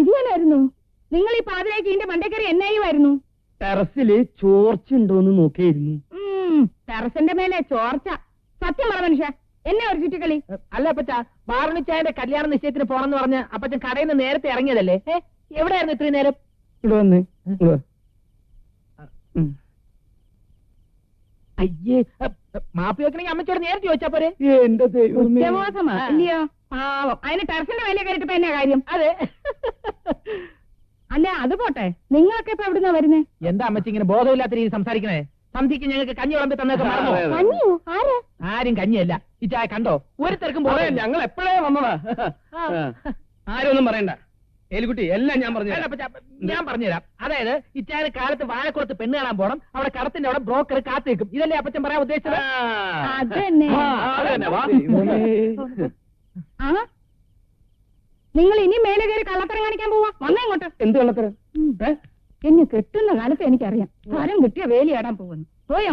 ഇതുതന്നെയായിരുന്നു. നിങ്ങൾ ഈ പാതിലേക്ക് ഇതിന്റെ മണ്ടേക്കറി എന്നായിരുന്നു? ടെറസില് ചോർച്ചുണ്ടോന്ന് നോക്കിയിരുന്നു. ടെറസിന്റെ മേലെ ചോർച്ച. സത്യം പറ മനുഷ്യ, എന്നെ ഒരു ചുറ്റിക്കളി. അല്ല അപ്പച്ച, ബാറുണിച്ചായന്റെ കല്യാണ നിശ്ചയത്തിന് പോണെന്ന് പറഞ്ഞ് അപ്പച്ചൻ കടയിൽ നിന്ന് നേരത്തെ ഇറങ്ങിയതല്ലേ? എവിടെയായിരുന്നു ഇത്രയും നേരം? ഇവിടെ വന്ന് അയ്യേ, മാപ്പി വെക്കണമെങ്കിൽ അമ്മച്ചോട് നേരത്തെ ചോദിച്ചാ പോരെ? എന്റെ ദൈവമേ. ഇല്ലയോ പാവം. അതിന് ടെറസിന്റെ മേലെ കയറിട്ട് എന്നാ കാര്യം? അതെ. അല്ല അത് പോട്ടെ, നിങ്ങളൊക്കെ ഇപ്പൊ എവിടുന്നാ വരുന്നേ? എന്താ അമ്മച്ചി ഇങ്ങനെ ബോധമില്ലാത്ത രീതിയിൽ സംസാരിക്കണേ? സന്ധിക്ക് ഞങ്ങൾക്ക് കഞ്ഞി വിളമ്പി തന്നേക്ക് മറന്നോ? കഞ്ഞിയോ? ആര്? ആരും കഞ്ഞിയല്ല. ഈ ചായ കണ്ടോ? ഒരു തിരക്കും പോലെ ഞങ്ങൾ എപ്പോഴേ വന്നതാ. ആരൊന്നും പറയണ്ട. ഏലിക്കുട്ടി എല്ലാം ഞാൻ പറഞ്ഞു. ഞാൻ പറഞ്ഞുതരാം. അതായത് ഇച്ചായ കാലത്ത് വാഴക്കുളത്ത് പെണ്ണ് കാണാൻ പോണം. അവിടെ കടത്തിന്റെ അവിടെ ബ്രോക്കർ കാത്തിരിക്കും. ഇതല്ലേ അപ്പച്ചൻ പറയാൻ ഉദ്ദേശിച്ചത്? അതന്നെ. നിങ്ങൾ ഇനി മേലെ കയറി കള്ളത്തരം കാണിക്കാൻ പോവാ? വന്നേ ഇങ്ങോട്ട്. എന്ത് കള്ളത്തരം? എന്നെ കെട്ടുന്ന കാലത്ത് എനിക്കറിയാം. കാലം കിട്ടിയ വേലി ആടാൻ പോകുന്നു. പോയി